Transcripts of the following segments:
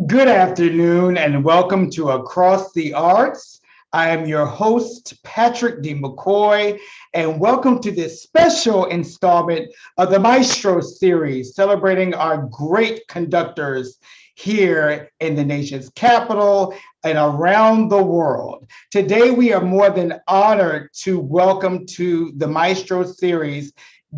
Good afternoon and welcome to Across the Arts. I am your host, Patrick D. McCoy, and welcome to this special installment of the Maestro series, celebrating our great conductors here in the nation's capital and around the world. Today, we are more than honored to welcome to the Maestro series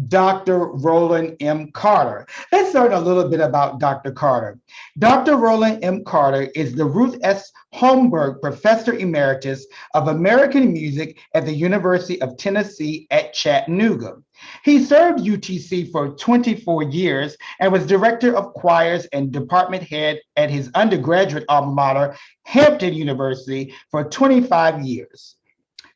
Dr. Roland M. Carter. Let's learn a little bit about Dr. Carter. Dr. Roland M. Carter is the Ruth S. Holmberg Professor Emeritus of American Music at the University of Tennessee at Chattanooga. He served UTC for 24 years and was director of choirs and department head at his undergraduate alma mater, Hampton University, for 25 years.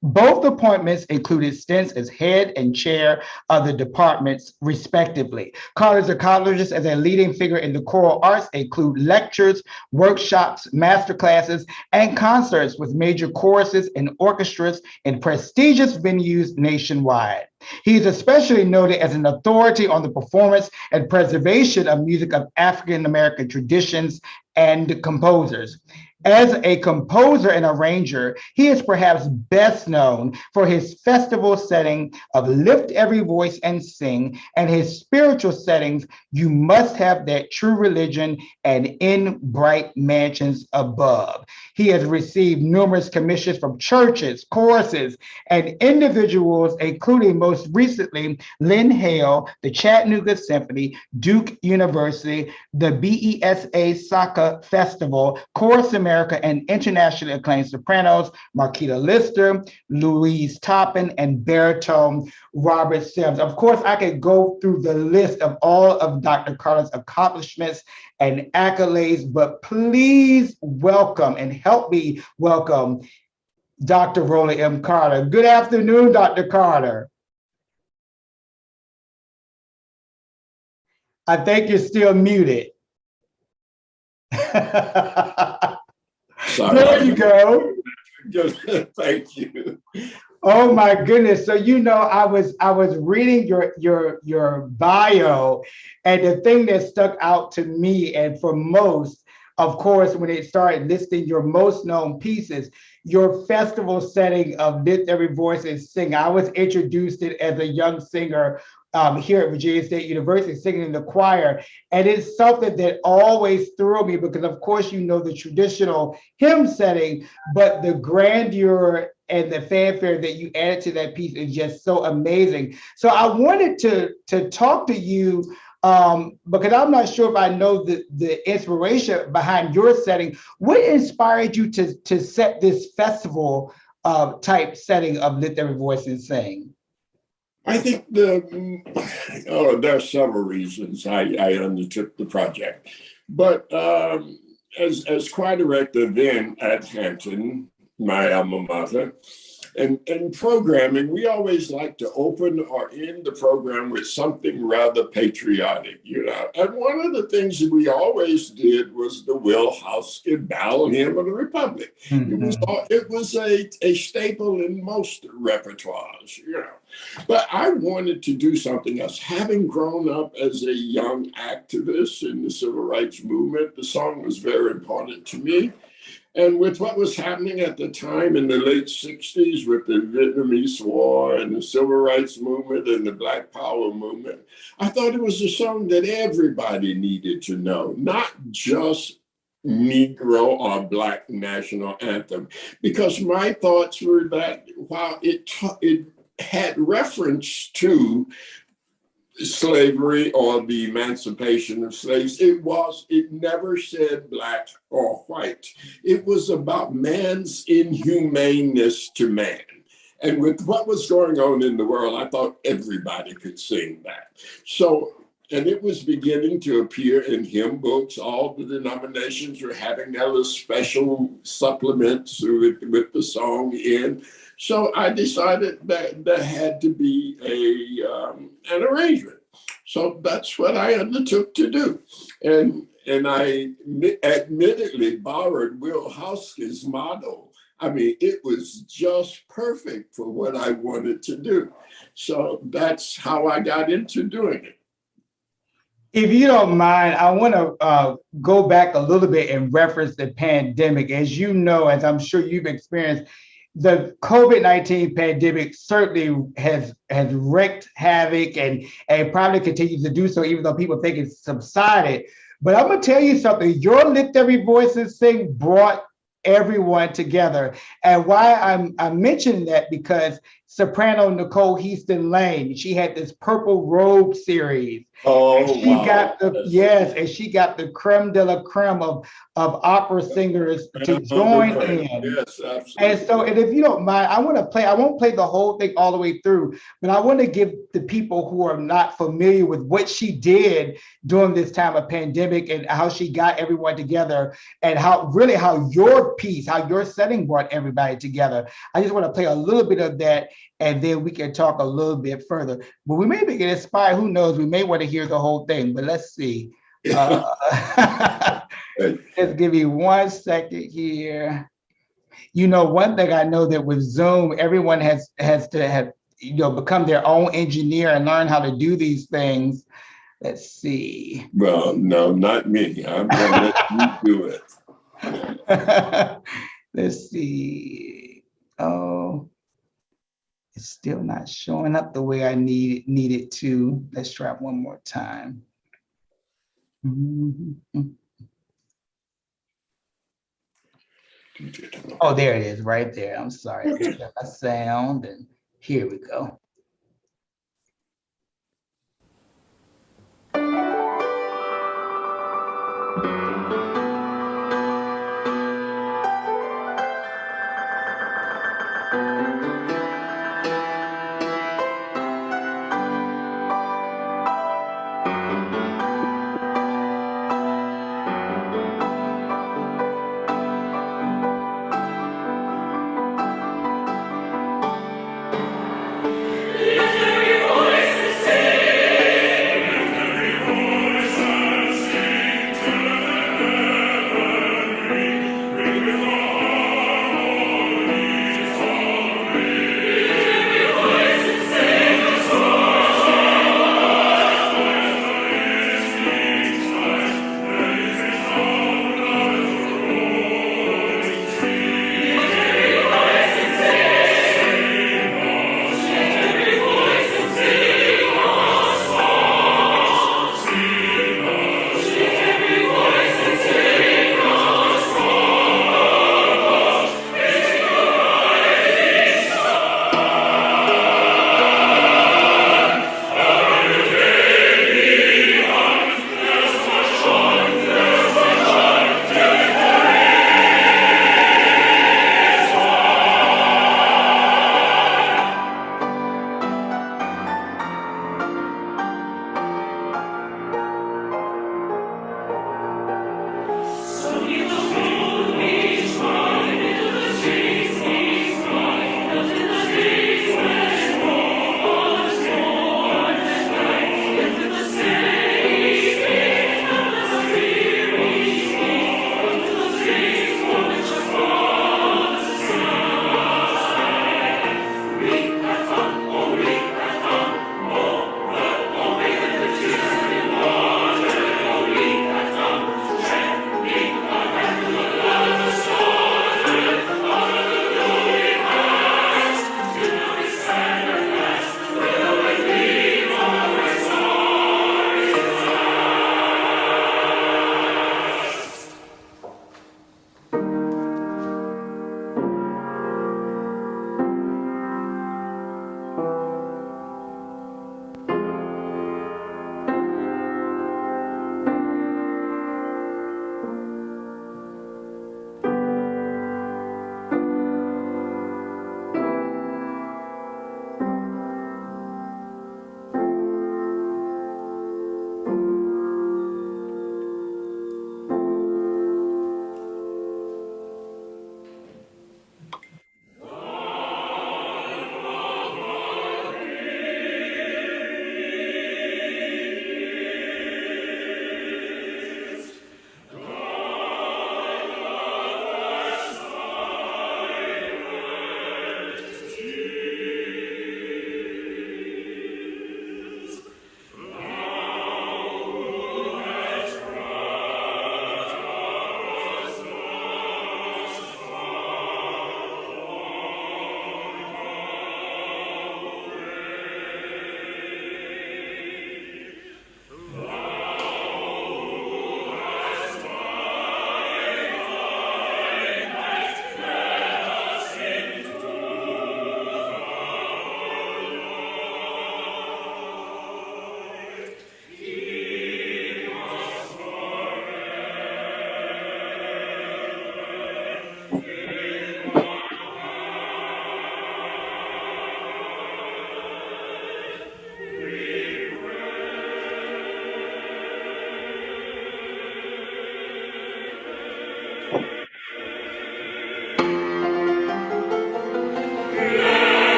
Both appointments included stints as head and chair of the departments, respectively. Carter's accomplishments as a leading figure in the choral arts include lectures, workshops, masterclasses, and concerts with major choruses and orchestras in prestigious venues nationwide. He is especially noted as an authority on the performance and preservation of music of African American traditions and composers. As a composer and arranger, he is perhaps best known for his festival setting of Lift Every Voice and Sing and his spiritual settings, You Must Have That True Religion and In Bright Mansions Above. He has received numerous commissions from churches, choruses, and individuals, including most recently Lynn Hale, the Chattanooga Symphony, Duke University, the BESA Saka Festival, Chorus America, and internationally acclaimed sopranos Marquita Lister, Louise Toppin, and baritone Robert Sims. Of course, I could go through the list of all of Dr. Carter's accomplishments and accolades, but please welcome and help me welcome Dr. Roland M. Carter. Good afternoon, Dr. Carter. I think you're still muted. Sorry. There you go. Thank you. Oh my goodness. So I was reading your bio, and the thing that stuck out to me and for most, of course, when it started listing your most known pieces, your festival setting of Lift Every Voice and Sing. I was introduced it as a young singer here at Virginia State University, singing in the choir. And it's something that always threw me because, of course, you know the traditional hymn setting, but the grandeur and the fanfare that you added to that piece is just so amazing. So I wanted to talk to you because I'm not sure if I know the inspiration behind your setting. What inspired you to set this festival type setting of Lift Every Voice and Sing? I think there are several reasons I undertook the project, but as choir director then at Hampton, my alma mater, and programming, we always like to open or end the program with something rather patriotic, you know. And one of the things that we always did was the Will Hoskin Battle Hymn of the Republic. It was a staple in most repertoires, you know. But I wanted to do something else. Having grown up as a young activist in the civil rights movement, the song was very important to me. And with what was happening at the time in the late 60s with the Vietnamese War and the Civil Rights Movement and the Black Power movement, I thought it was a song that everybody needed to know, not just Negro or Black national anthem, because my thoughts were that while it had reference to slavery or the emancipation of slaves, it never said Black or white. It was about man's inhumaneness to man. And with what was going on in the world, I thought everybody could sing that. So, and it was beginning to appear in hymn books. All the denominations were having their little special supplements with the song in. So I decided that there had to be an arrangement. So that's what I undertook to do. And I admittedly borrowed Will Hoskin's model. I mean, it was just perfect for what I wanted to do. So that's how I got into doing it. If you don't mind, I want to go back a little bit and reference the pandemic. As you know, as I'm sure you've experienced, the COVID-19 pandemic certainly has wreaked havoc and probably continues to do so, even though people think it's subsided. But I'm gonna tell you something. Your Lift Every Voices thing brought everyone together. And why I'm mentioning that because soprano Nicole Houston Lane, she had this Purple Robe series. Oh, She wow. got the yes, and she got the creme de la creme of opera singers to join in. Yes, absolutely. And so, and if you don't mind, I won't play the whole thing all the way through, but I want to give the people who are not familiar with what she did during this time of pandemic and how she got everyone together and how your piece, how your setting brought everybody together. I just want to play a little bit of that and then we can talk a little bit further. But we may get inspired, who knows, we may want to hear the whole thing, but let's see. Just give me 1 second here. One thing I know that with Zoom, everyone has to have, become their own engineer and learn how to do these things. Let's see. Well, no, not me. I'm going to let you do it. Let's see. Oh, it's still not showing up the way I need it to. Let's try it one more time. Mm-hmm. Oh, there it is, right there. I'm sorry. Okay. My sound, and here we go.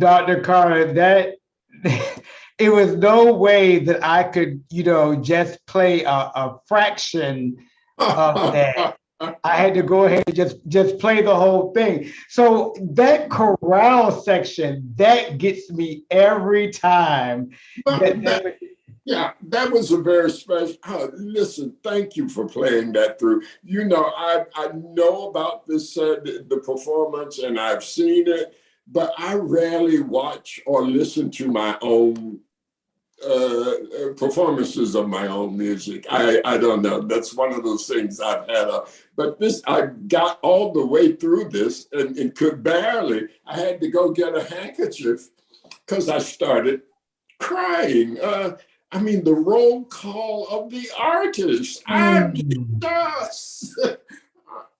Dr. Carter, that it was no way that I could, just play a fraction of that. I had to go ahead and just play the whole thing. So that chorale section, that gets me every time. Yeah, that was a very special. Listen, thank you for playing that through. I know about this the performance, and I've seen it, but I rarely watch or listen to my own performances of my own music. I don't know. That's one of those things I've had. But this, I got all the way through this and could barely. I had to go get a handkerchief because I started crying. The roll call of the artist.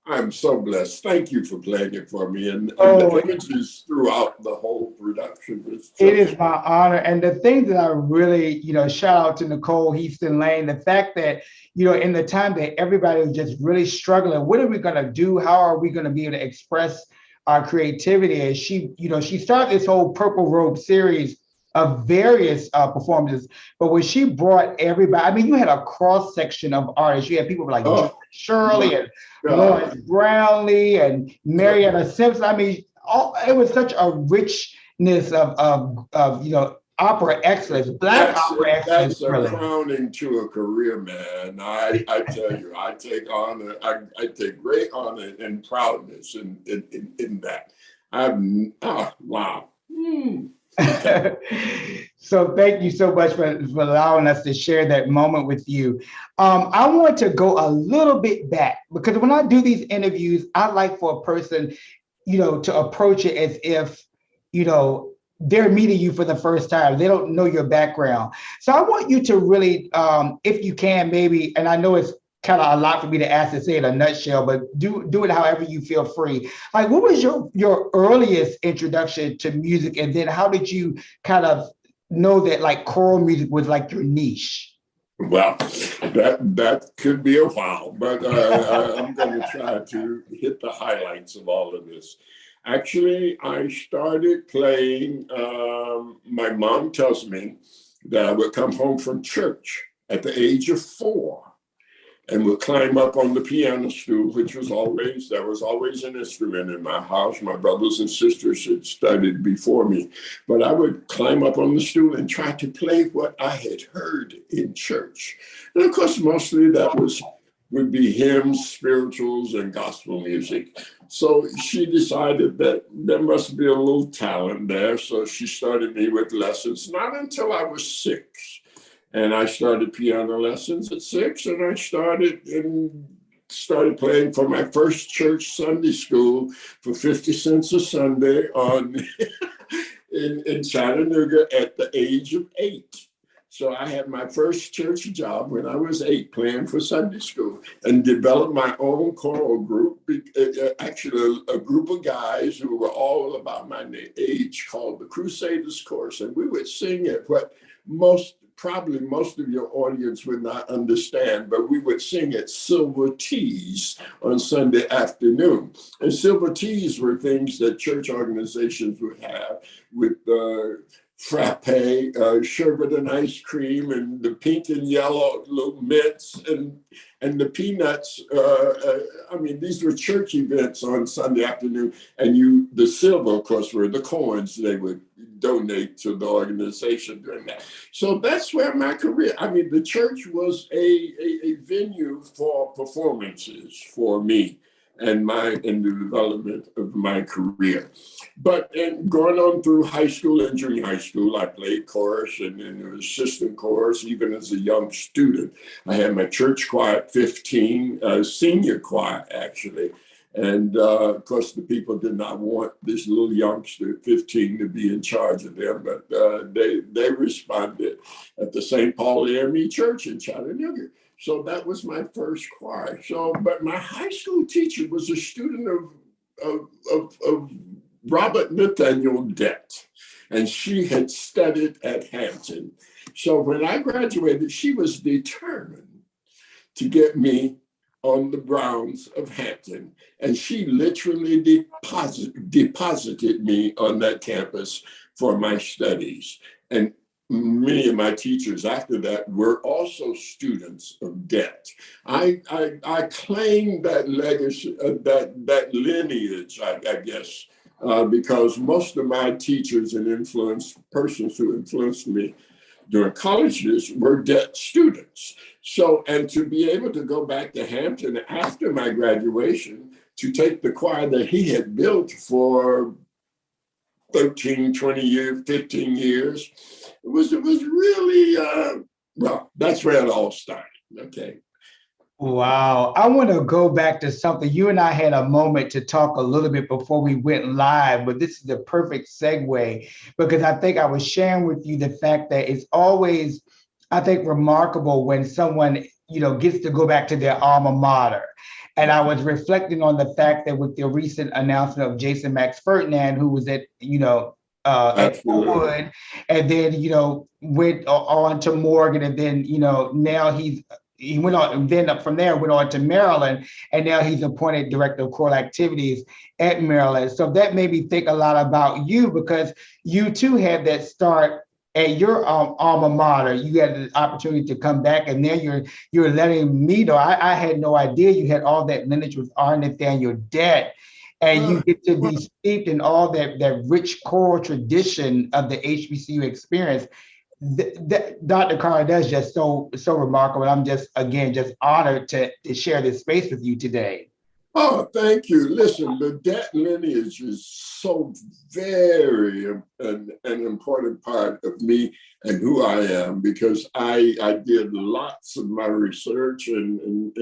I'm so blessed. Thank you for playing it for me. And the images throughout the whole production. It is my honor. And the thing that I really, shout out to Nicole Houston Lane, the fact that, in the time that everybody was just really struggling, what are we going to do? How are we going to be able to express our creativity? And she started this whole Purple Robe series of various performances, but when she brought everybody, you had a cross section of artists. You had people like Shirley and Lawrence Brownlee and Marietta Simpson. It was such a richness of opera excellence, opera excellence. That's a crowning to a career, man. I tell you, I take honor. I take great honor and proudness in that. Wow. So thank you so much for allowing us to share that moment with you. I want to go a little bit back because when I do these interviews, I like for a person, to approach it as if, they're meeting you for the first time. They don't know your background. So I want you to really, if you can, maybe, and I know it's kind of a lot for me to ask to say in a nutshell, but do it however you feel free. Like, what was your earliest introduction to music, and then how did you kind of know that like choral music was like your niche? Well, that could be a while, but I'm going to try to hit the highlights of all of this. Actually, I started playing. My mom tells me that I would come home from church at the age of 4. And would climb up on the piano stool, which was there was always an instrument in my house. My brothers and sisters had studied before me, but I would climb up on the stool and try to play what I had heard in church. And of course, mostly that would be hymns, spirituals, and gospel music. So she decided that there must be a little talent there. So she started me with lessons, not until I was 6. And I started piano lessons at 6, and I started playing for my first church Sunday school for 50 cents a Sunday in Chattanooga at the age of 8. So I had my first church job when I was 8, playing for Sunday school, and developed my own choral group, actually a group of guys who were all about my age, called the Crusaders Chorus. And we would sing at what probably most of your audience would not understand, but we would sing at silver teas on Sunday afternoon. And silver teas were things that church organizations would have with frappe, sherbet and ice cream, and the pink and yellow little mints and the peanuts. These were church events on Sunday afternoon. And the silver, of course, were the coins they would donate to the organization during that. So that's where my career, the church was a venue for performances for me and the development of my career. But going on through high school and junior high school, I played chorus and assistant chorus, even as a young student. I had my church choir at 15, senior choir, actually. And of course, the people did not want this little youngster at 15 to be in charge of them, but they responded at the St. Paul AME Church in Chattanooga. So that was my first choir. But my high school teacher was a student of Robert Nathaniel Dett, and she had studied at Hampton. So when I graduated, she was determined to get me on the grounds of Hampton. And she literally deposited me on that campus for my studies. And many of my teachers after that were also students of Det. I claim that legacy, that lineage, I guess, because most of my teachers and persons who influenced me during college years were Det students. So, and to be able to go back to Hampton after my graduation to take the choir that he had built for 13, 20 years, 15 years, it was really, well, that's where it all started, okay? Wow. I want to go back to something. You and I had a moment to talk a little bit before we went live, but this is the perfect segue because I think I was sharing with you the fact that it's always, I think, remarkable when someone, gets to go back to their alma mater. And I was reflecting on the fact that with the recent announcement of Jason Max Ferdinand, who was at Wood, and then, went on to Morgan, and then, now he went on, and then from there went on to Maryland, and now he's appointed director of choral activities at Maryland. So that made me think a lot about you because you too had that start at your alma mater. You had the opportunity to come back, and then you're letting me know. I had no idea you had all that lineage with R. Nathaniel Det, and you get to be steeped in all that rich choral tradition of the HBCU experience. Dr. Carr, that's just so remarkable. I'm just honored to share this space with you today. Oh, thank you. Listen, the Det lineage is so very an important part of me and who I am because I did lots of my research and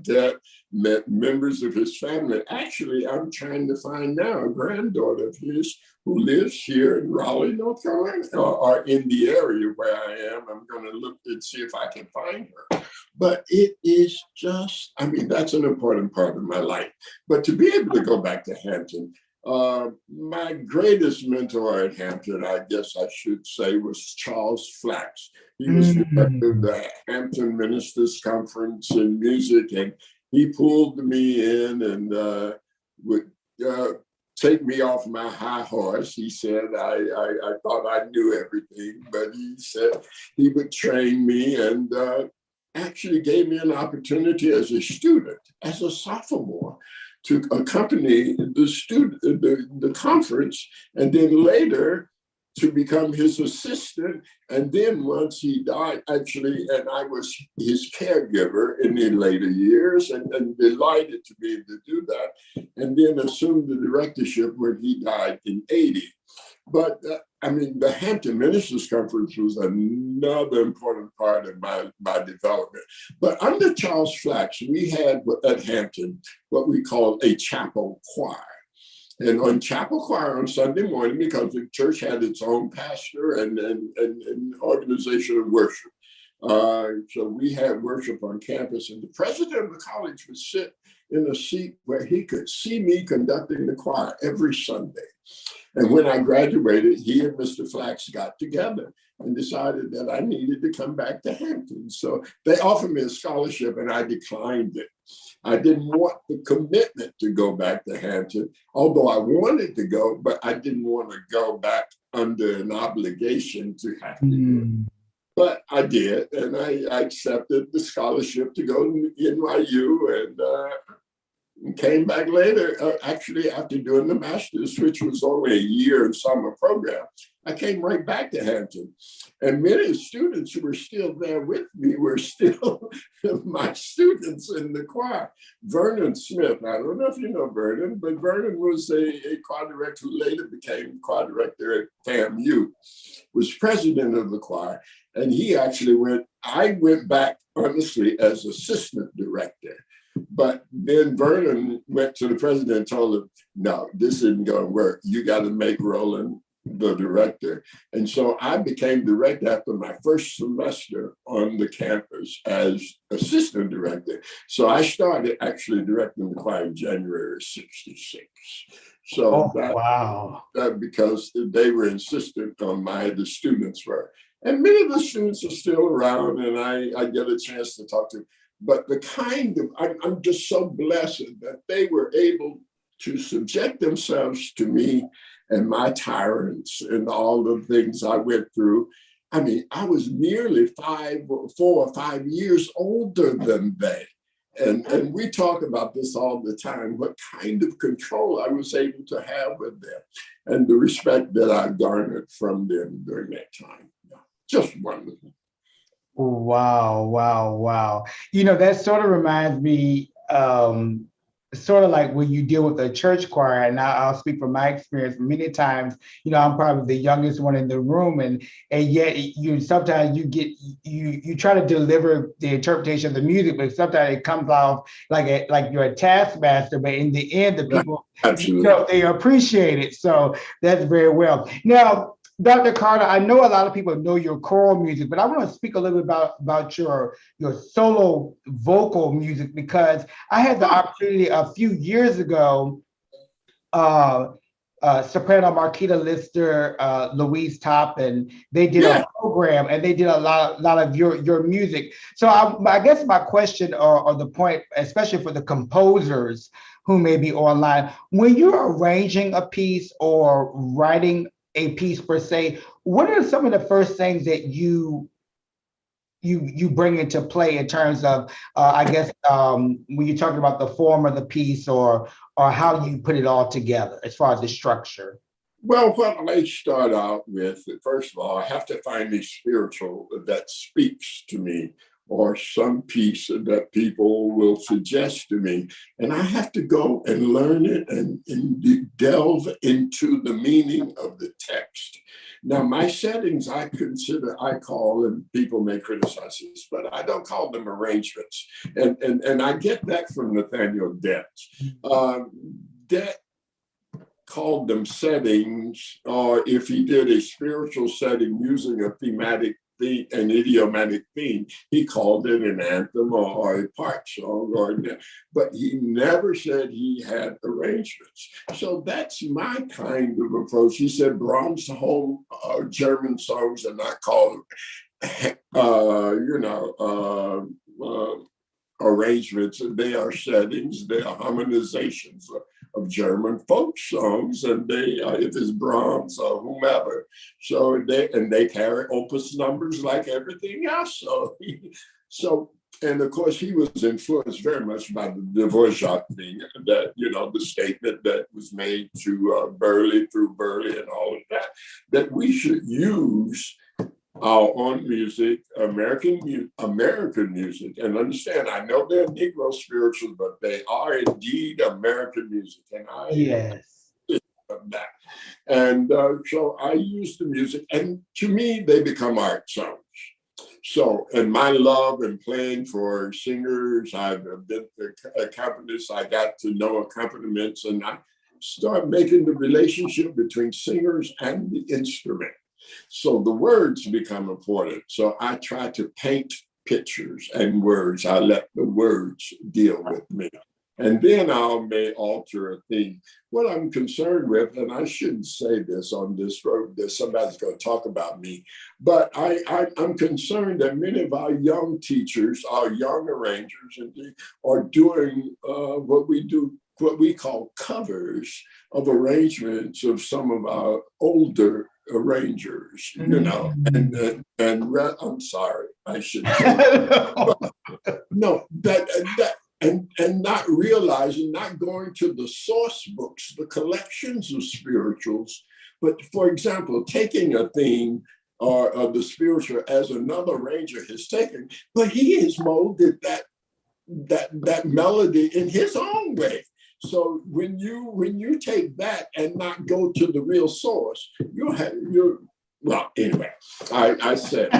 Det, met members of his family. Actually, I'm trying to find now a granddaughter of his who lives here in Raleigh, North Carolina, or in the area where I am. I'm going to look and see if I can find her. But it is just, that's an important part of my life. But to be able to go back to Hampton, my greatest mentor at Hampton, I guess I should say, was Charles Flax. He was director of the Hampton Ministers Conference in Music, and he pulled me in and would take me off my high horse. He said, I thought I knew everything, but he said he would train me and actually gave me an opportunity as a student, as a sophomore, to accompany the conference, and then later to become his assistant. And then once he died, actually, and I was his caregiver in the later years, and delighted to be able to do that, and then assumed the directorship when he died in 80. But the Hampton Ministers Conference was another important part of my development. But under Charles Flax, we had at Hampton what we called a chapel choir. And on chapel choir on Sunday morning, because the church had its own pastor and organization of worship. So we had worship on campus, and the president of the college would sit in a seat where he could see me conducting the choir every Sunday. And when I graduated, he and Mr. Flax got together and decided that I needed to come back to Hampton. So they offered me a scholarship and I declined it. I didn't want the commitment to go back to Hampton, although I wanted to go, but I didn't want to go back under an obligation to have to do it. But I did, and I accepted the scholarship to go to NYU and came back later, actually after doing the master's, which was only a year and summer program. I came right back to Hampton. And many students who were still there with me were still my students in the choir. Vernon Smith, I don't know if you know Vernon, but Vernon was a choir director who later became choir director at FAMU, was president of the choir. And he actually I went back, honestly, as assistant director. But then Vernon went to the president and told him, no, this isn't going to work. You got to make Roland the director. And so I became director after my first semester on the campus as assistant director. So I started actually directing the choir in January of '66. So wow. Because they were insistent on the students were. And many of the students are still around, and I get a chance to talk to them. But I'm just so blessed that they were able to subject themselves to me and my tyrants and all the things I went through. I mean, I was merely 4 or 5 years older than they. And we talk about this all the time, what kind of control I was able to have with them and the respect that I garnered from them during that time. Just wonderful. Wow, wow, wow. That sort of reminds me, sort of like when you deal with a church choir, and I'll speak from my experience. Many times, I'm probably the youngest one in the room, and yet sometimes you try to deliver the interpretation of the music, but sometimes it comes off like you're a taskmaster. But in the end, the people, absolutely, they appreciate it. So that's very well. Now, Dr. Carter, I know a lot of people know your choral music, but I want to speak a little bit about your solo vocal music, because I had the opportunity a few years ago, soprano Marquita Lister, Louise Toppin, they did a program and they did a lot of your music. So I guess my question or the point, especially for the composers who may be online, when you're arranging a piece or writing a piece per se, what are some of the first things that you bring into play in terms of, I guess, when you're talking about the form of the piece or how you put it all together as far as the structure? Well, what I start out with, first of all, I have to find a spiritual that speaks to me, or some piece that people will suggest to me. And I have to go and learn it and delve into the meaning of the text. Now, my settings, I call, and people may criticize this, but I don't call them arrangements. And I get that from Nathaniel Dett. Dett called them settings, or if he did a spiritual setting using a thematic theme, an idiomatic theme, he called it an anthem or a part song, but he never said he had arrangements. So that's my kind of approach. He said Brahms' home German songs are not called, arrangements. They are settings, they are harmonizations of German folk songs, and they if it's Brahms or whomever, so they carry opus numbers like everything else. So and of course he was influenced very much by the Dvorak thing, that the statement that was made to Burley through Burley and all of that we should use our own music, American music, and understand, I know they're Negro spirituals, but they are indeed American music, and I love that. And so I use the music, and to me, they become art songs. So, and my love and playing for singers, I've been accompanist, I got to know accompaniments, and I start making the relationship between singers and the instrument. So the words become important. So I try to paint pictures and words. I let the words deal with me. And then I may alter a theme. What I'm concerned with, and I shouldn't say this on this road, that somebody's going to talk about me, but I'm concerned that many of our young teachers, our young arrangers, are doing what we call covers of arrangements of some of our older arrangers, and I'm sorry, I shouldn't say that. No, and not realizing, not going to the source books, the collections of spirituals, but for example, taking a theme or of the spiritual as another arranger has taken, but he has molded that melody in his own way. So when you take that and not go to the real source, well, anyway, I said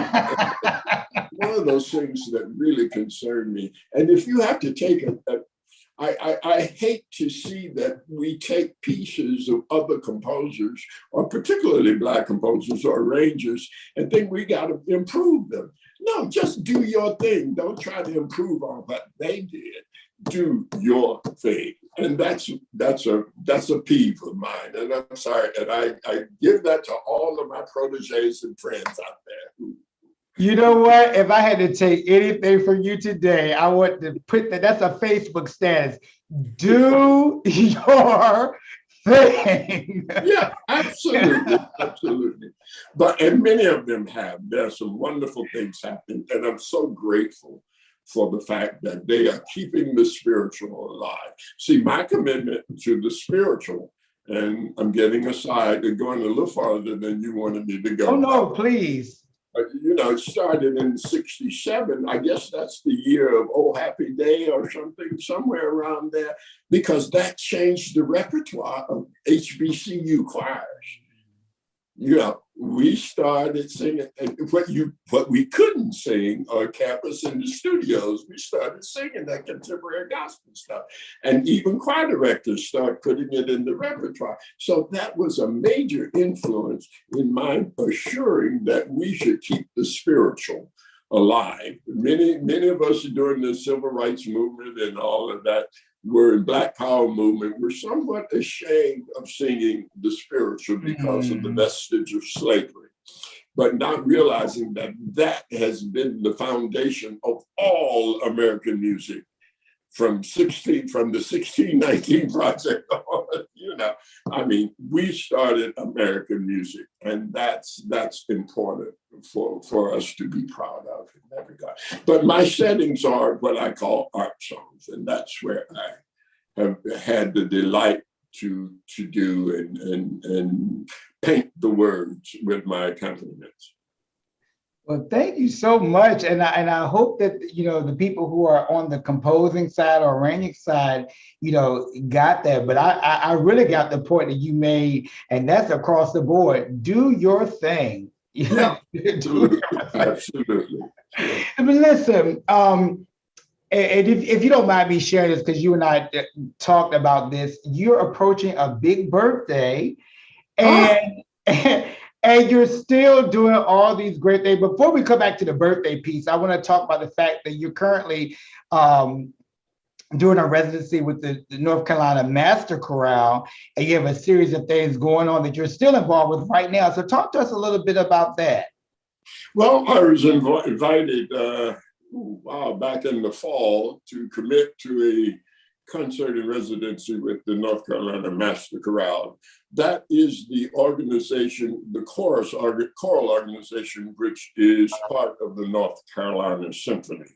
one of those things that really concern me. And if you have to take I hate to see that we take pieces of other composers, or particularly Black composers or arrangers, and think we got to improve them. No, just do your thing. Don't try to improve on what they did. Do your thing. And that's a peeve of mine. And I'm sorry. And I give that to all of my proteges and friends out there You know what? If I had to take anything from you today, I want to put that's a Facebook status. Do your thing. Yeah, absolutely, absolutely. But and many of them have. There's some wonderful things happening, and I'm so grateful for the fact that they are keeping the spiritual alive. See, my commitment to the spiritual, and I'm getting aside and going a little farther than you wanted me to Oh go. no, please. It started in '67. I guess that's the year of Oh Happy Day or something, somewhere around there, because that changed the repertoire of HBCU choirs. We started singing what we couldn't sing on campus in the studios. We started singing that contemporary gospel stuff, and even choir directors started putting it in the repertoire. So that was a major influence in my assuring that we should keep the spiritual alive. Many of us during the civil rights movement and all of that were in Black Power movement, were somewhat ashamed of singing the spiritual because of the vestige of slavery, but not realizing that that has been the foundation of all American music from the 1619 Project on. We started American music, and that's important for us to be proud of in that regard. But my settings are what I call art songs, and that's where I have had the delight to do and paint the words with my accompaniments. Well, thank you so much, and I hope that the people who are on the composing side or arranging side, got that. But I really got the point that you made, and that's across the board. Do your thing. Yeah, absolutely. Absolutely. But listen, and if you don't mind me sharing this, because you and I talked about this, you're approaching a big birthday, and. And you're still doing all these great things. Before we come back to the birthday piece, I want to talk about the fact that you're currently doing a residency with the North Carolina Master Chorale, and you have a series of things going on that you're still involved with right now. So talk to us a little bit about that. Well, I was invited back in the fall to commit to a concert and residency with the North Carolina Master Chorale. That is the organization, the choral organization, which is part of the North Carolina Symphony.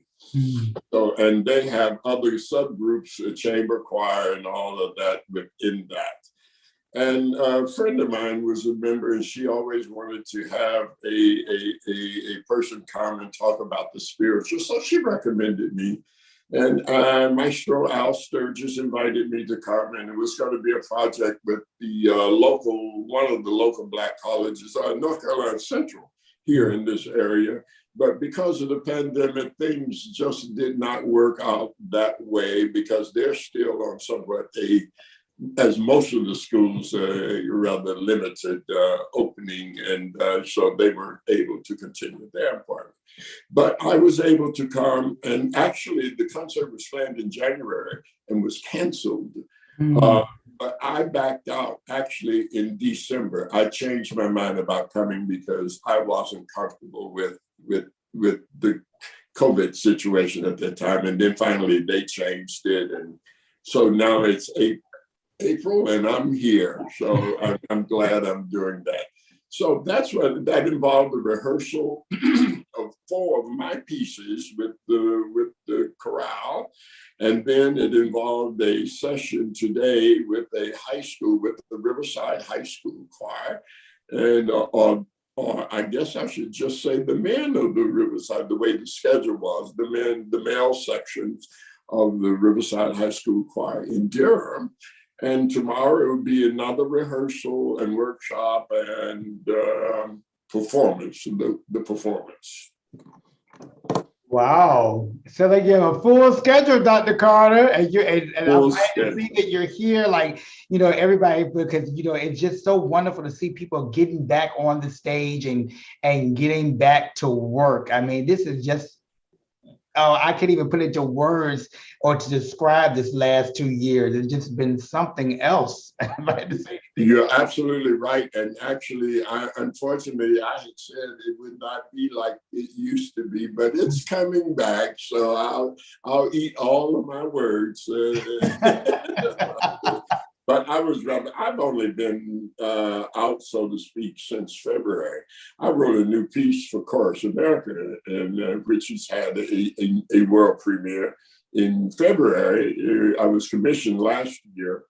So, and they have other subgroups, a chamber choir and all of that within that. And a friend of mine was a member, and she always wanted to have a person come and talk about the spiritual. So she recommended me. And Maestro Al Sturgis invited me to come, and it was going to be a project with the one of the local Black colleges, North Carolina Central, here in this area. But because of the pandemic, things just did not work out that way, because they're still on somewhat as most of the schools, rather limited opening, and so they weren't able to continue their part. But I was able to come, and actually the concert was planned in January and was canceled. But I backed out actually in December. I changed my mind about coming because I wasn't comfortable with the COVID situation at that time. And then finally they changed it. And so now it's April and I'm here. So I'm glad I'm doing that. So that's what that involved, the rehearsal of 4 of my pieces with the chorale. And then it involved a session today with a high school, with the Riverside High School Choir. And or I guess I should just say the men of the Riverside, the way the schedule was, the male sections of the Riverside High School Choir in Durham. And tomorrow will be another rehearsal and workshop and performance, the performance. Wow. So like you have a full schedule, Dr. Carter, and I'm glad to see that you're here, like, everybody, because, it's just so wonderful to see people getting back on the stage and getting back to work. I mean, this is just I can't even put it into words or to describe this last 2 years. It's just been something else. You're absolutely right. And actually, unfortunately, I had said it would not be like it used to be, but it's coming back. So I'll eat all of my words. But I've only been out, so to speak, since February. I wrote a new piece for Chorus America, and which has had a world premiere in February. I was commissioned last year,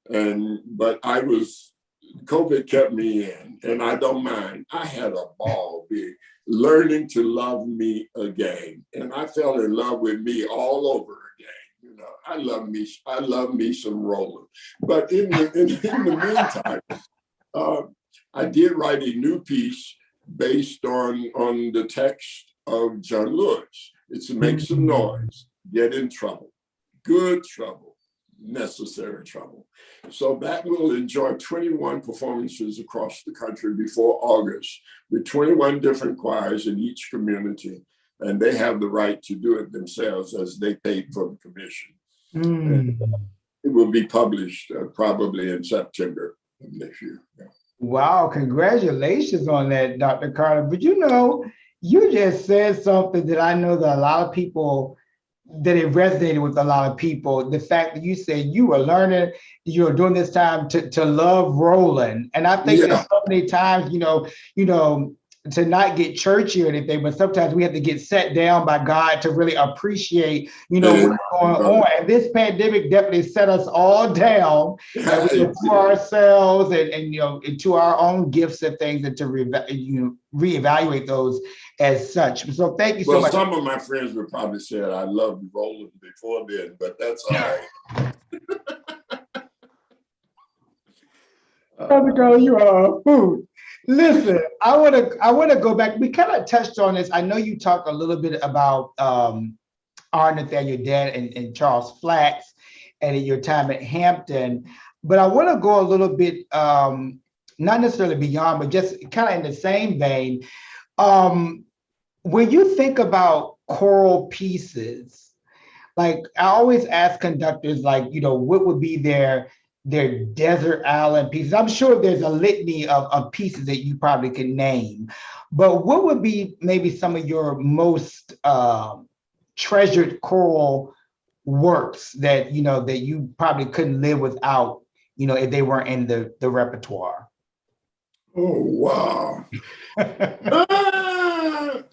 but COVID kept me in, and I don't mind. I had a ball learning to love me again, and I fell in love with me all over again. You know, I love me some Roland. But in the meantime, I did write a new piece based on the text of John Lewis. It's to make some noise, get in trouble, good trouble, necessary trouble. So that will enjoy 21 performances across the country before August, with 21 different choirs in each community. And they have the right to do it themselves as they paid for the commission. And, it will be published probably in September of next year. Yeah. Wow, congratulations on that, Dr. Carter. But you just said something that I know that a lot of people, that it resonated with a lot of people. The fact that you said you were learning, you were doing this time to love Roland. And I think there's so many times, to not get churchy or anything, but sometimes we have to get set down by God to really appreciate, what's going on. And this pandemic definitely set us all down and we look for ourselves and into our own gifts and things, and to reevaluate those as such. So thank you so much. Some of my friends would probably say I loved Roland before then, but that's all right. Dr. Carter, you are food. Listen, I want to go back. We kind of touched on this. I know you talked a little bit about R. Nathaniel Dent and Charles Flax and your time at Hampton, but I want to go a little bit, not necessarily beyond, but just kind of in the same vein. When you think about choral pieces, like I always ask conductors, what would be their desert island pieces? I'm sure there's a litany of pieces that you probably can name, but what would be maybe some of your most treasured choral works that you probably couldn't live without, if they weren't in the repertoire? Oh, wow.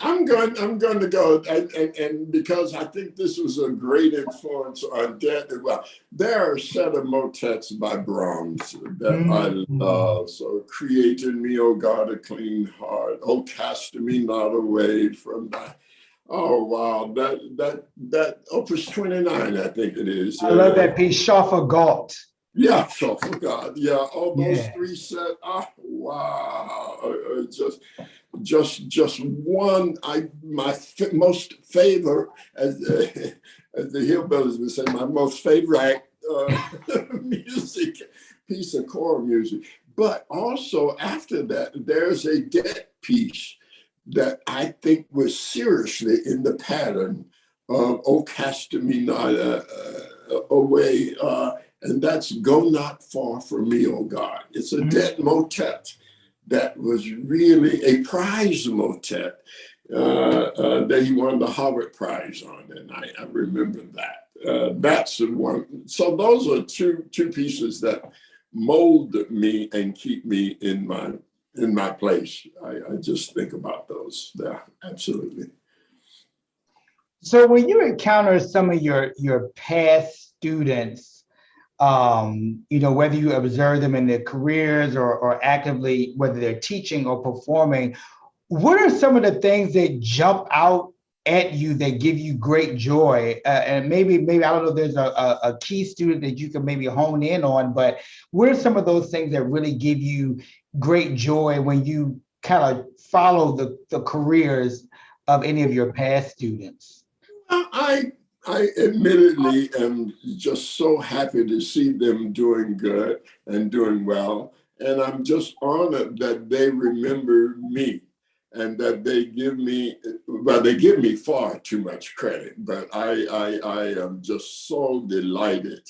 I'm going to go, and because I think this was a great influence on Dent as well. There are a set of motets by Brahms that I love. So, create in me, O God, a clean heart. Oh, cast me not away from thy. Oh, wow. That Opus 29, I think it is. I love that piece, Schaffergott. Yeah, so for God, yeah, all those three set. Wow, just one. My most favorite, as the hillbillies would say, my most favorite piece of choral music. But also after that, there's a Dent piece that I think was seriously in the pattern of "O Cast Me Not Away." And that's "Go Not Far From Me, O God." It's a Dent motet that was really a prize motet that he won the Harvard Prize on, and I remember that. That's the one. So those are two pieces that mold me and keep me in my place. I just think about those. Yeah, absolutely. So when you encounter some of your past students, whether you observe them in their careers or actively, whether they're teaching or performing, what are some of the things that jump out at you that give you great joy? And maybe I don't know if there's a key student that you can maybe hone in on, but what are some of those things that really give you great joy when you kind of follow the careers of any of your past students? I admittedly am just so happy to see them doing good and doing well. And I'm just honored that they remember me. and that they give me, well, they give me far too much credit, but I am just so delighted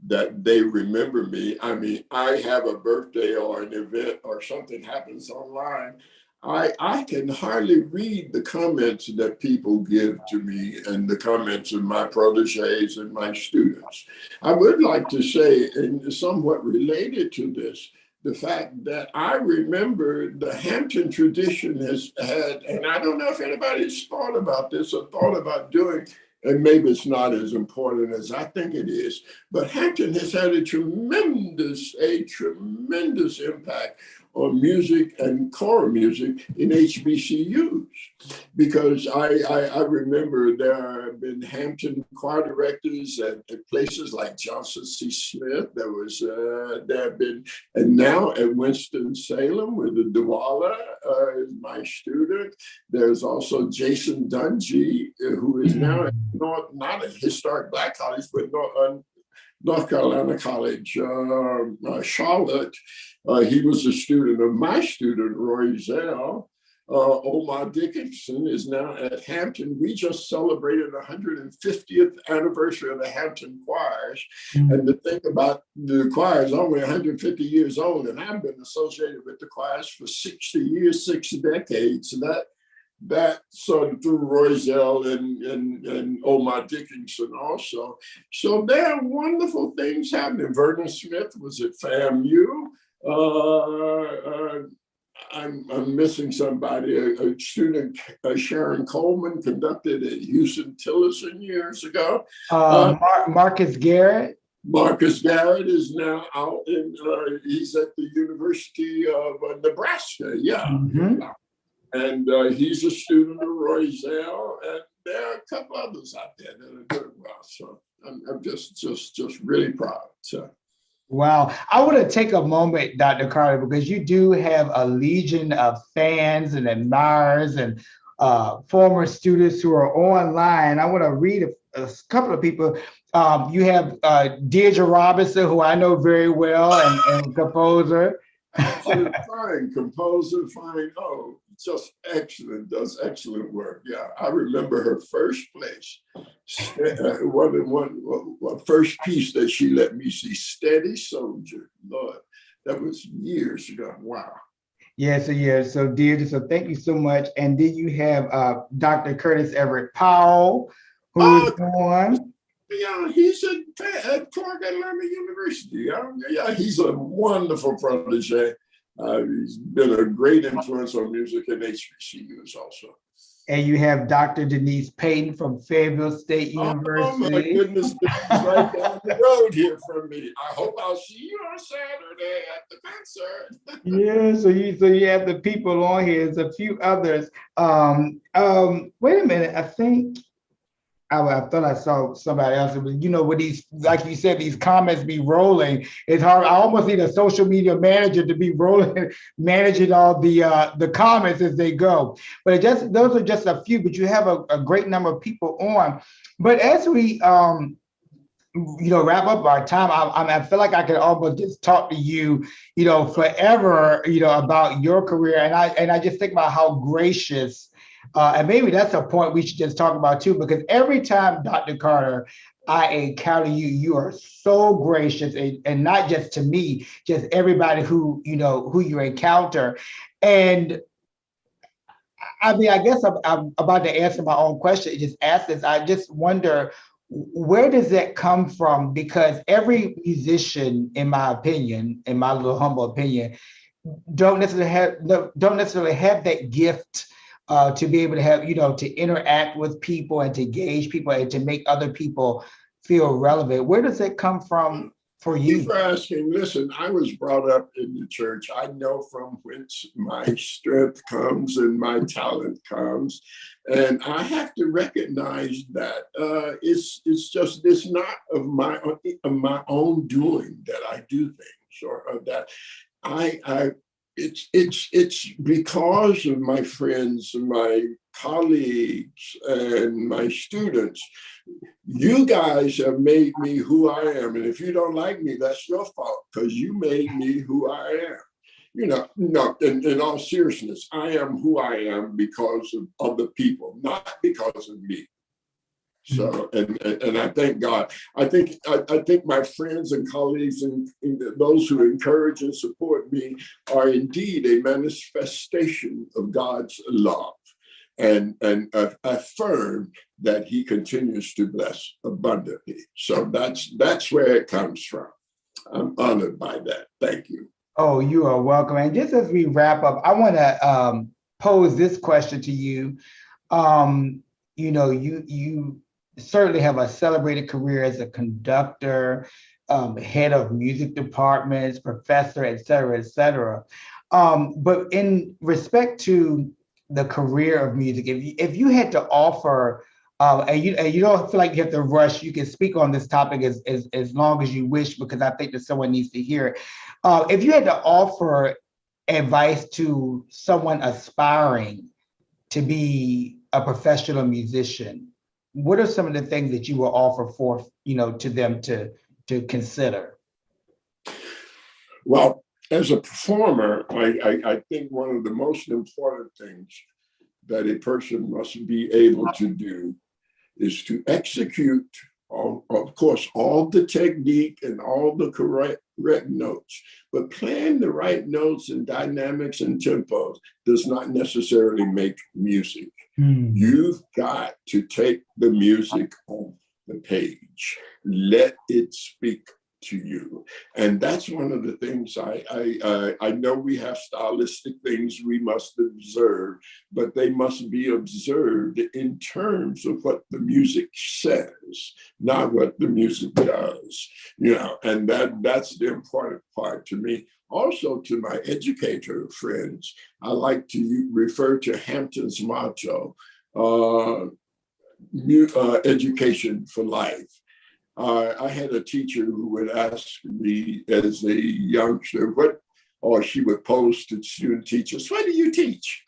that they remember me. I mean, I have a birthday or an event or something happens online, I can hardly read the comments that people give to me and the comments of my proteges and my students. I would like to say, and somewhat related to this, the fact that I remember the Hampton tradition has had, and I don't know if anybody's thought about this or thought about doing, and maybe it's not as important as I think it is, but Hampton has had a tremendous impact on music and choral music in HBCUs. Because I remember there have been Hampton choir directors at places like Johnson C. Smith. There have been, and now at Winston-Salem, where the Dwala is my student. There's also Jason Dungy, who is now at not at Historic Black College, but North Carolina College, Charlotte. He was a student of my student, Roy Zell. Omar Dickinson is now at Hampton. We just celebrated the 150th anniversary of the Hampton choirs. And to think about the choirs, only 150 years old, and I've been associated with the choirs for 60 years, 6 decades. So that sort of through Roy Zell and Omar Dickinson also. So there are wonderful things happening. Vernon Smith was at FAMU. I'm missing somebody. A student, Sharon Coleman, conducted at Houston Tillotson years ago. Marcus Garrett. Marcus Garrett is now out in, he's at the University of Nebraska. Yeah. Mm-hmm. And he's a student of Roy Zell, and there are a couple others out there that are doing well. So I'm just really proud. So. Wow. I want to take a moment, Dr. Carter, because you do have a legion of fans and admirers and former students who are online. I want to read a couple of people. You have Deirdre Robinson, who I know very well, and composer. Fine composer, fine. Oh, just excellent, does excellent work. Yeah, I remember her first place. One first piece that she let me see, Steady Soldier. Lord, that was years ago. Wow. Yeah, so Deirdre, so thank you so much. And then you have Dr. Curtis Everett Powell, who's on. Yeah, he's at Clark Atlanta University. Yeah, he's a wonderful protege. He's been a great influence on music in HBCUs also. And you have Dr. Denise Payton from Fayetteville State University. Oh my goodness, Denise's right down the road here from me. I hope I'll see you on Saturday at the concert. Yeah, so you have the people on here. There's a few others. Wait a minute, I think. I thought I saw somebody else. But with these, like you said, these comments be rolling. It's hard. I almost need a social media manager to be managing all the comments as they go. But those are just a few. But you have a great number of people on. But as we wrap up our time, I feel like I could almost just talk to you, forever, about your career. And I just think about how gracious. And maybe that's a point we should just talk about too, because every time, Dr. Carter, I encounter you, you are so gracious, and not just to me, just everybody who you encounter. And I mean, I guess I'm about to answer my own question. Just ask this. I just wonder, where does that come from? Because every musician, in my opinion, in my little humble opinion, don't necessarily have that gift. To be able to have, to interact with people and to engage people and to make other people feel relevant. Where does that come from for you? Thank you for asking. Listen, I was brought up in the church. I know from whence my strength comes and my talent comes. And I have to recognize that it's not of my own doing that I do things, or that It's because of my friends and my colleagues and my students. You guys have made me who I am. And if you don't like me, that's your fault, because you made me who I am. no, in all seriousness, I am who I am because of other people, not because of me. So, and I thank God. I think my friends and colleagues and those who encourage and support me are indeed a manifestation of God's love, and affirm that He continues to bless abundantly. So that's where it comes from. I'm honored by that. Thank you. Oh, you are welcome. And just as we wrap up, I want to pose this question to you. You certainly have a celebrated career as a conductor, head of music departments, professor, et cetera, et cetera. But in respect to the career of music, if you had to offer, and you don't feel like you have to rush, you can speak on this topic as long as you wish, because I think that someone needs to hear it. If you had to offer advice to someone aspiring to be a professional musician, what are some of the things that you will offer forth, to them to consider? Well, as a performer, I think one of the most important things that a person must be able to do is to execute, of course, all the technique and all the correct notes, but playing the right notes and dynamics and tempos does not necessarily make music. You've got to take the music off the page, let it speak to you. And that's one of the things I know we have stylistic things we must observe, but they must be observed in terms of what the music says, not what the music does, and that's the important part to me. Also, to my educator friends, I like to refer to Hampton's motto, education for life. I had a teacher who would ask me as a youngster, or she would pose to student teachers, what do you teach?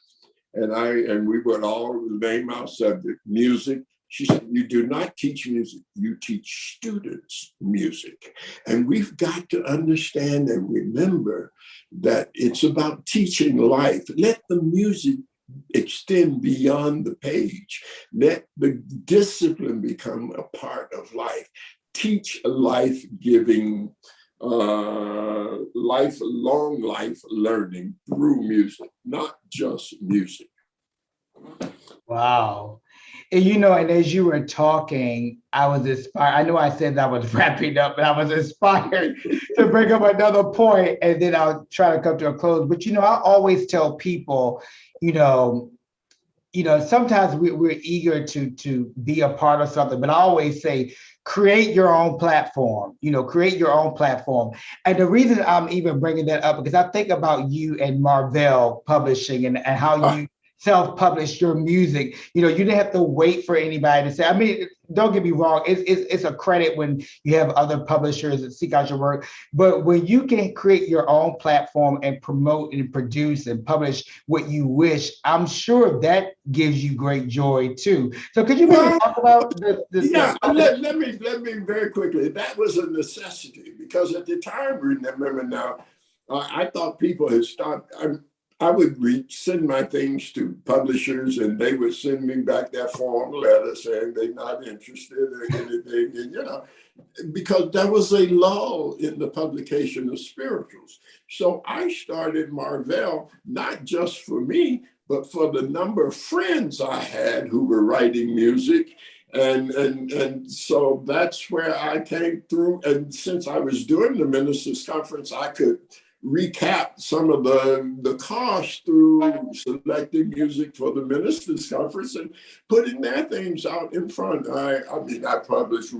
And we would all name our subject, music. She said, you do not teach music, you teach students music. And we've got to understand and remember that it's about teaching life. Let the music extend beyond the page. Let the discipline become a part of life. Teach life-giving, lifelong life learning through music, not just music. Wow. And as you were talking, I was inspired. I know I said that I was wrapping up, but I was inspired to bring up another point, and then I'll try to come to a close. But I always tell people, sometimes we're eager to be a part of something, but I always say, create your own platform, create your own platform. And the reason I'm even bringing that up, because I think about you and Marvell Publishing and how you self-publish your music. You didn't have to wait for anybody to say, I mean, don't get me wrong, it's a credit when you have other publishers that seek out your work, but when you can create your own platform and promote and produce and publish what you wish, I'm sure that gives you great joy too. So could you maybe talk about let me very quickly, that was a necessity, because at the time, remember now, I thought people had stopped. I would send my things to publishers, and they would send me back that form letter saying they're not interested or anything, and because there was a lull in the publication of spirituals. So I started Marvell, not just for me, but for the number of friends I had who were writing music. And so that's where I came through. And since I was doing the ministers' conference, I could recap some of the costs through selecting music for the ministers' conference and putting their things out in front. I published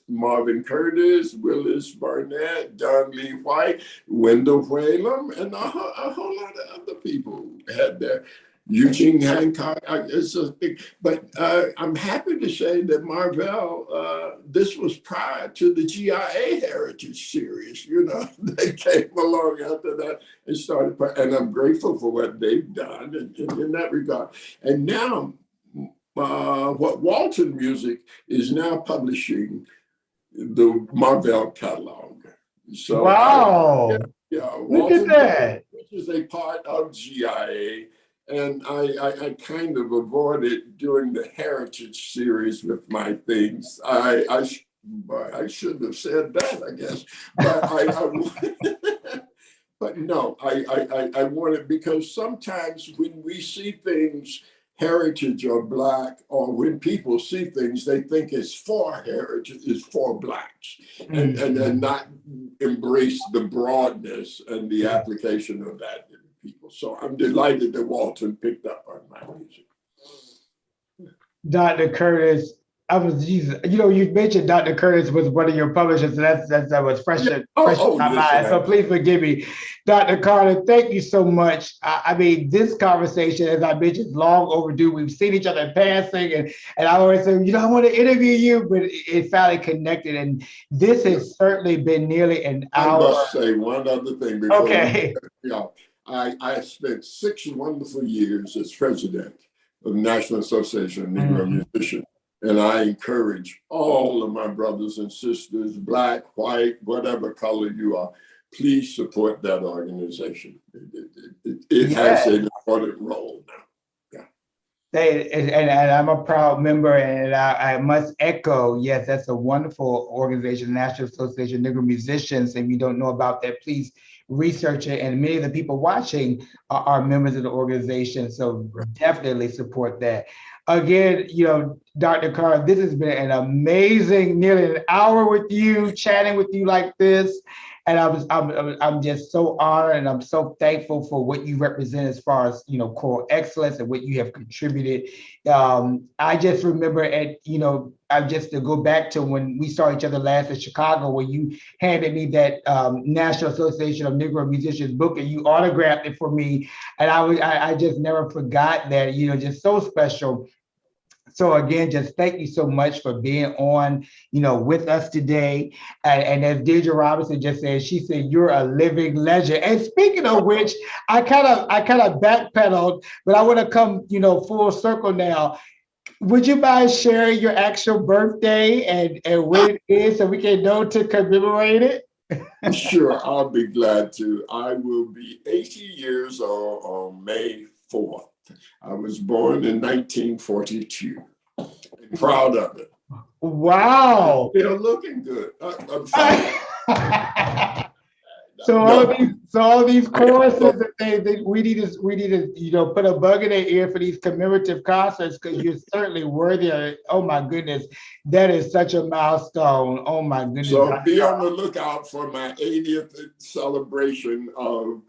Marvin Curtis, Willis Barnett, Don Lee White, Wendell Whalum, and a whole lot of other people had their Eugene Hancock. But I'm happy to say that Marvell, this was prior to the GIA Heritage Series. They came along after that and started, and I'm grateful for what they've done in that regard. And now, what Walton Music is now publishing the Marvell catalog. So wow, look at that. is a part of GIA, and I kind of avoided doing the heritage series with my things. I shouldn't have said that, I guess, but but no, I want it because sometimes when we see things heritage or Black, or when people see things, they think it's for heritage, it's for Blacks, and not embrace the broadness and the application of that to people. So I'm delighted that Walton picked up on my music. Dr. Curtis, you mentioned Dr. Curtis was one of your publishers, so that was fresh in my mind. So please forgive me. Dr. Carter, thank you so much. I mean, this conversation, as I mentioned, is long overdue. We've seen each other in passing, and I always say, I want to interview you, but it finally connected. And this has certainly been nearly an hour. I must say one other thing before. Okay. I spent 6 wonderful years as president of the National Association of Negro Musicians. And I encourage all of my brothers and sisters, Black, white, whatever color you are, please support that organization. It has an important role now. And I'm a proud member, and I must echo, yes, that's a wonderful organization, National Association of Negro Musicians. If you don't know about that, please research it. And many of the people watching are members of the organization, so definitely support that. Again, Dr. Carr, this has been an amazing nearly an hour with you, chatting with you like this. And I'm just so honored, and I'm so thankful for what you represent as far as choral excellence and what you have contributed. I just remember just to go back to when we saw each other last in Chicago, where you handed me that National Association of Negro Musicians book, and you autographed it for me, and I just never forgot that. Just so special. So again, just thank you so much for being on, with us today. And as Deidre Robinson just said, she said, you're a living legend. And speaking of which, I kind of backpedaled, but I want to come, full circle now. Would you mind sharing your actual birthday and when it is, so we can know to commemorate it? Sure, I'll be glad to. I will be 80 years old on May 4th. I was born in 1942. I'm proud of it. Wow. They're looking good. I'm fine. All these choruses that we need to put a bug in their ear for these commemorative concerts, because you're certainly worthy of it. Oh my goodness, that is such a milestone. Oh my goodness. So be on the lookout for my 80th celebration of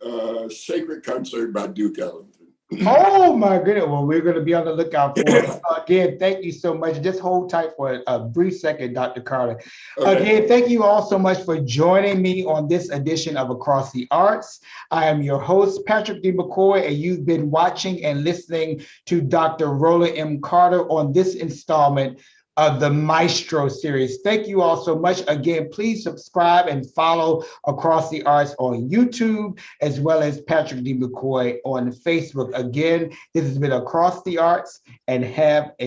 Sacred Concert by Duke Ellington. Oh my goodness. Well, we're going to be on the lookout for it. Again, thank you so much. Just hold tight for a brief second, Dr. Carter. Okay. Again, thank you all so much for joining me on this edition of Across the Arts. I am your host, Patrick D. McCoy, and you've been watching and listening to Dr. Roland M. Carter on this installment of the Maestro series. Thank you all so much. Again, please subscribe and follow Across the Arts on YouTube, as well as Patrick D. McCoy on Facebook. Again, this has been Across the Arts, and have a